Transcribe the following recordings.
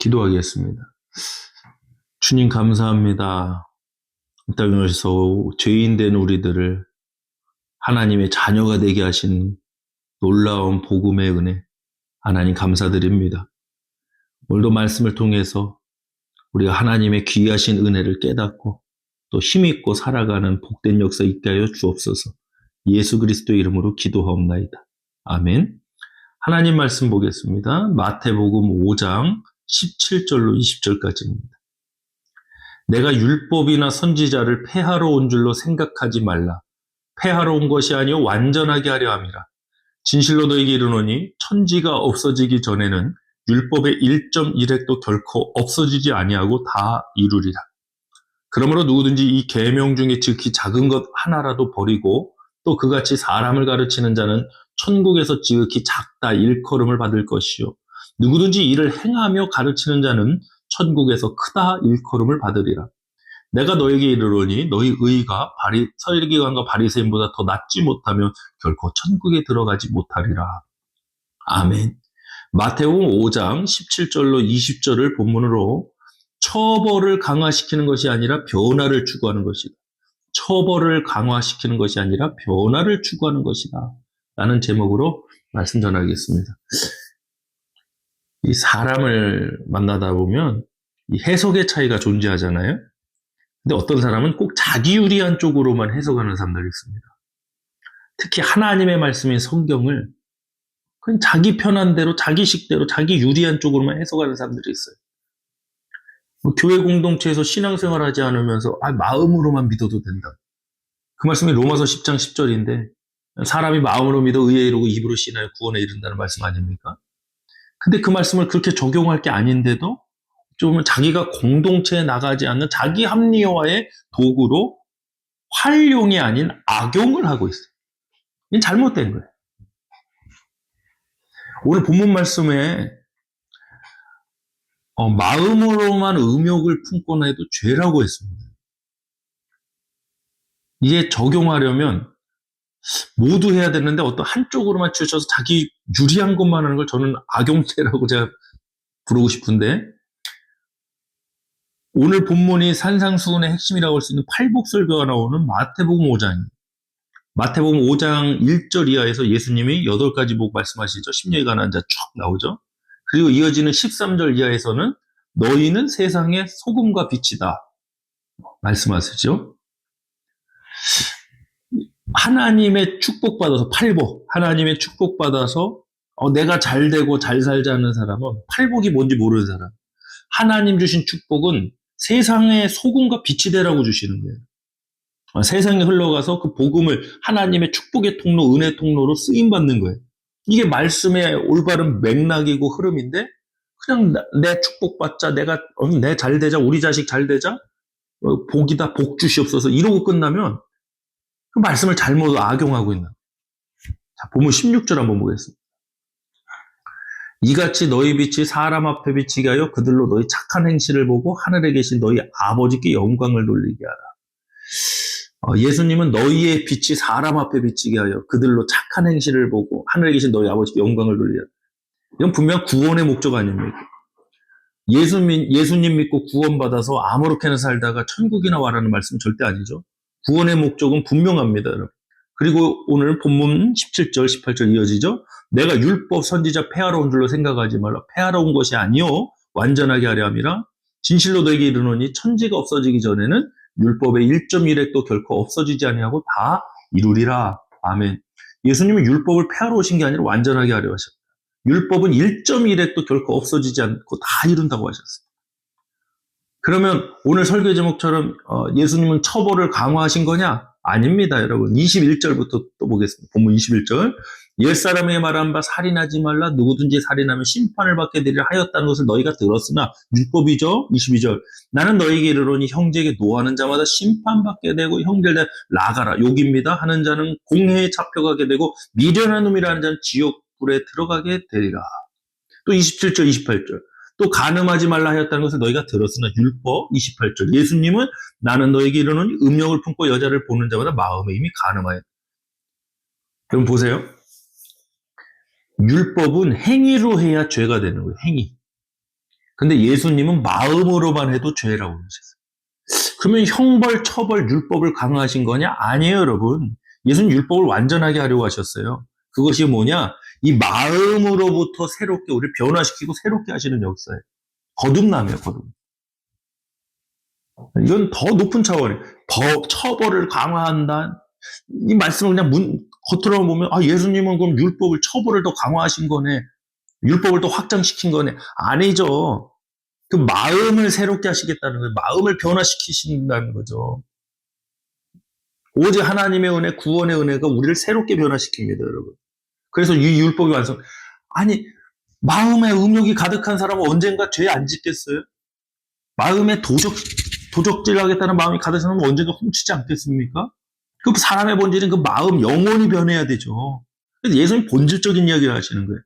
기도하겠습니다. 주님 감사합니다. 이 땅에서 죄인 된 우리들을 하나님의 자녀가 되게 하신 놀라운 복음의 은혜, 하나님 감사드립니다. 오늘도 말씀을 통해서 우리가 하나님의 귀하신 은혜를 깨닫고 또 힘있고 살아가는 복된 역사 있게 하여 주옵소서. 예수 그리스도의 이름으로 기도하옵나이다. 아멘. 하나님 말씀 보겠습니다. 마태복음 5장 17절로 20절까지입니다. 내가 율법이나 선지자를 폐하러 온 줄로 생각하지 말라. 폐하러 온 것이 아니요 완전하게 하려 함이라. 진실로 너에게 이르노니 천지가 없어지기 전에는 율법의 1.1획도 결코 없어지지 아니하고 다 이루리라. 그러므로 누구든지 이 계명 중에 지극히 작은 것 하나라도 버리고 또 그같이 사람을 가르치는 자는 천국에서 지극히 작다 일컬음을 받을 것이요 누구든지 이를 행하며 가르치는 자는 천국에서 크다 일컬음을 받으리라. 내가 너에게 이르노니 너희 의가 서기관과 바리새인보다 더 낫지 못하면 결코 천국에 들어가지 못하리라. 아멘. 마태복음 5장 17절로 20절을 본문으로 처벌을 강화시키는 것이 아니라 변화를 추구하는 것이다. 처벌을 강화시키는 것이 아니라 변화를 추구하는 것이다. 라는 제목으로 말씀 전하겠습니다. 이 사람을 만나다 보면 이 해석의 차이가 존재하잖아요. 근데 어떤 사람은 꼭 자기 유리한 쪽으로만 해석하는 사람들이 있습니다. 특히 하나님의 말씀인 성경을 그냥 자기 편한 대로, 자기 식대로, 자기 유리한 쪽으로만 해석하는 사람들이 있어요. 교회 공동체에서 신앙생활 하지 않으면서 마음으로만 믿어도 된다. 그 말씀이 로마서 10장 10절인데 사람이 마음으로 믿어 의에 이르고 입으로 신하여 구원에 이른다는 말씀 아닙니까? 근데 그 말씀을 그렇게 적용할 게 아닌데도 좀 자기가 공동체에 나가지 않는 자기 합리화의 도구로 활용이 아닌 악용을 하고 있어요. 이건 잘못된 거예요. 오늘 본문 말씀에 마음으로만 음욕을 품고는 해도 죄라고 했습니다. 이게 적용하려면 모두 해야 되는데 어떤 한쪽으로만 치우쳐서 자기 유리한 것만 하는 걸 저는 악용죄라고 제가 부르고 싶은데 오늘 본문이 산상수훈의 핵심이라고 할 수 있는 팔복설교가 나오는 마태복음 5장입니다. 마태복음 5장 1절 이하에서 예수님이 8가지 복 말씀하시죠. 심령이 가난한 자 쭉 나오죠. 그리고 이어지는 13절 이하에서는 너희는 세상의 소금과 빛이다 말씀하시죠. 하나님의 축복받아서 팔복, 하나님의 축복받아서 내가 잘되고 잘 살자는 사람은 팔복이 뭔지 모르는 사람. 하나님 주신 축복은 세상의 소금과 빛이 되라고 주시는 거예요. 세상에 흘러가서 그 복음을 하나님의 축복의 통로, 은혜 통로로 쓰임받는 거예요. 이게 말씀의 올바른 맥락이고 흐름인데 그냥 내 축복받자, 내 잘되자, 우리 자식 잘되자, 복이다, 복 주시옵소서 이러고 끝나면 그 말씀을 잘못 악용하고 있는. 자, 본문 16절 한번 보겠습니다. 이같이 너희 빛이 사람 앞에 비치게 하여 그들로 너희 착한 행실을 보고 하늘에 계신 너희 아버지께 영광을 돌리게 하라. 예수님은 너희의 빛이 사람 앞에 비치게 하여 그들로 착한 행실을 보고 하늘에 계신 너희 아버지께 영광을 돌리게 하라. 이건 분명 구원의 목적 아닙니까? 예수님 믿고 구원받아서 아무렇게나 살다가 천국이나 와라는 말씀은 절대 아니죠. 구원의 목적은 분명합니다. 여러분. 그리고 오늘 본문 17절, 18절 이어지죠. 내가 율법 선지자 폐하러 온 줄로 생각하지 말라. 폐하러 온 것이 아니요 완전하게 하려 함이라. 진실로 너에게 이르노니 천지가 없어지기 전에는 율법의 1.1획도 결코 없어지지 아니하고 다 이루리라. 아멘. 예수님은 율법을 폐하러 오신 게 아니라 완전하게 하려 하셨다. 율법은 1.1획도 결코 없어지지 않고 다 이룬다고 하셨어요. 그러면 오늘 설교 제목처럼 예수님은 처벌을 강화하신 거냐? 아닙니다, 여러분. 21절부터 또 보겠습니다. 본문 21절. 옛사람에게 말한 바 살인하지 말라. 누구든지 살인하면 심판을 받게 되리라 하였다는 것을 너희가 들었으나 율법이죠. 22절. 나는 너희에게 이르노니 형제에게 노하는 자마다 심판받게 되고 형제를 나가라 욕입니다 하는 자는 공회에 잡혀가게 되고 미련한 놈이라는 자는 지옥불에 들어가게 되리라. 또 27절, 28절. 또 간음하지 말라 하였다는 것을 너희가 들었으나 율법 28절. 예수님은 나는 너에게 이르노니 음욕을 품고 여자를 보는 자마다 마음에 이미 간음하였다. 그럼 보세요. 율법은 행위로 해야 죄가 되는 거예요. 행위. 근데 예수님은 마음으로만 해도 죄라고 그러셨어요. 그러면 형벌, 처벌, 율법을 강화하신 거냐? 아니에요, 여러분. 예수는 율법을 완전하게 하려고 하셨어요. 그것이 뭐냐? 이 마음으로부터 새롭게 우리를 변화시키고 새롭게 하시는 역사예요. 거듭남이에요, 거듭. 이건 더 높은 차원이에요. 처벌을 강화한다. 이 말씀을 그냥 겉으로만 보면, 아, 예수님은 그럼 율법을, 처벌을 더 강화하신 거네. 율법을 더 확장시킨 거네. 아니죠. 그 마음을 새롭게 하시겠다는 거예요. 마음을 변화시키신다는 거죠. 오직 하나님의 은혜, 구원의 은혜가 우리를 새롭게 변화시킵니다, 여러분. 그래서 이 율법이 완성. 아니, 마음에 음욕이 가득한 사람은 언젠가 죄 안 짓겠어요? 마음에 도적질하겠다는 마음이 가득한 사람은 언젠가 훔치지 않겠습니까? 그 사람의 본질은 그 마음, 영혼이 변해야 되죠. 그래서 예수님이 본질적인 이야기를 하시는 거예요.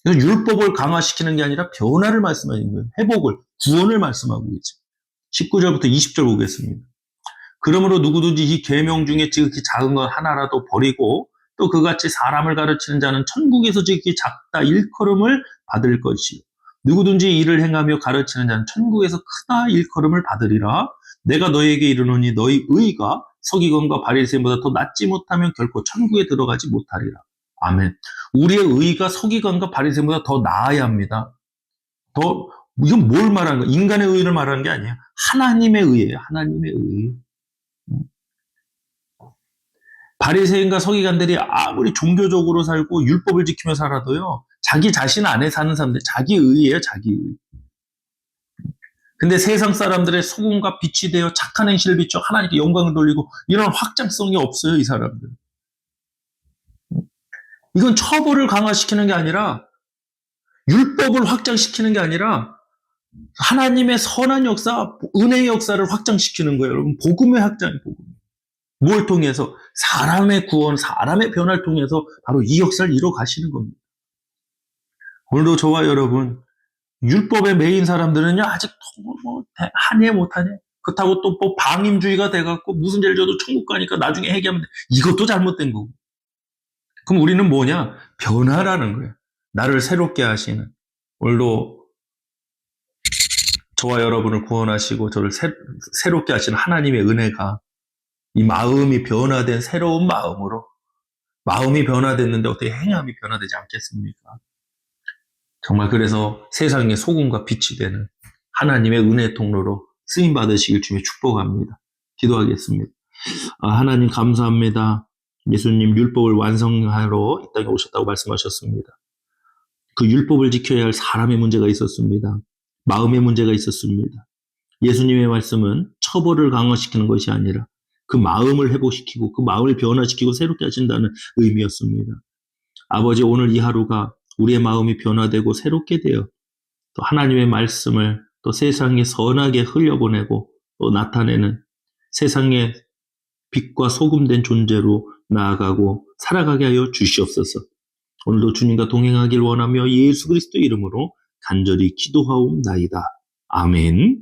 그래서 율법을 강화시키는 게 아니라 변화를 말씀하시는 거예요. 회복을, 구원을 말씀하고 있죠. 19절부터 20절 보겠습니다. 그러므로 누구든지 이 계명 중에 지극히 작은 것 하나라도 버리고 또 그같이 사람을 가르치는 자는 천국에서 지극히 작다 일컬음을 받을 것이요. 누구든지 이를 행하며 가르치는 자는 천국에서 크다 일컬음을 받으리라. 내가 너희에게 이르노니 너희 의가 서기관과 바리새인보다 더 낫지 못하면 결코 천국에 들어가지 못하리라. 아멘. 우리의 의가 서기관과 바리새인보다 더 나아야 합니다. 이건 뭘 말하는 거야? 인간의 의를 말하는 게 아니에요. 하나님의 의예요. 하나님의 의. 바리새인과 서기관들이 아무리 종교적으로 살고 율법을 지키며 살아도요, 자기 자신 안에 사는 사람들, 자기 의예요, 자기 의. 근데 세상 사람들의 소금과 빛이 되어 착한 행실을 비춰 하나님께 영광을 돌리고 이런 확장성이 없어요, 이 사람들. 이건 처벌을 강화시키는 게 아니라 율법을 확장시키는 게 아니라 하나님의 선한 역사, 은혜의 역사를 확장시키는 거예요, 여러분. 복음의 확장, 복음. 뭘 통해서? 사람의 구원, 사람의 변화를 통해서 바로 이 역사를 이뤄 가시는 겁니다. 오늘도 저와 여러분, 율법에 매인 사람들은요, 아직 하냐 못하냐? 그렇다고 또 방임주의가 돼갖고 무슨 죄를 져도 천국 가니까 나중에 회개하면 돼. 이것도 잘못된 거고. 그럼 우리는 뭐냐? 변화라는 거예요. 나를 새롭게 하시는. 오늘도 저와 여러분을 구원하시고 저를 새롭게 하시는 하나님의 은혜가 이 마음이 변화된 새로운 마음으로, 마음이 변화됐는데 어떻게 행함이 변화되지 않겠습니까? 정말 그래서 세상의 소금과 빛이 되는 하나님의 은혜 통로로 쓰임 받으시길 주님의 축복합니다. 기도하겠습니다. 하나님 감사합니다. 예수님 율법을 완성하러 이 땅에 오셨다고 말씀하셨습니다. 그 율법을 지켜야 할 사람의 문제가 있었습니다. 마음의 문제가 있었습니다. 예수님의 말씀은 처벌을 강화시키는 것이 아니라 그 마음을 회복시키고 그 마음을 변화시키고 새롭게 하신다는 의미였습니다. 아버지, 오늘 이 하루가 우리의 마음이 변화되고 새롭게 되어 또 하나님의 말씀을 또 세상에 선하게 흘려보내고 또 나타내는 세상의 빛과 소금된 존재로 나아가고 살아가게 하여 주시옵소서. 오늘도 주님과 동행하길 원하며 예수 그리스도 이름으로 간절히 기도하옵나이다. 아멘.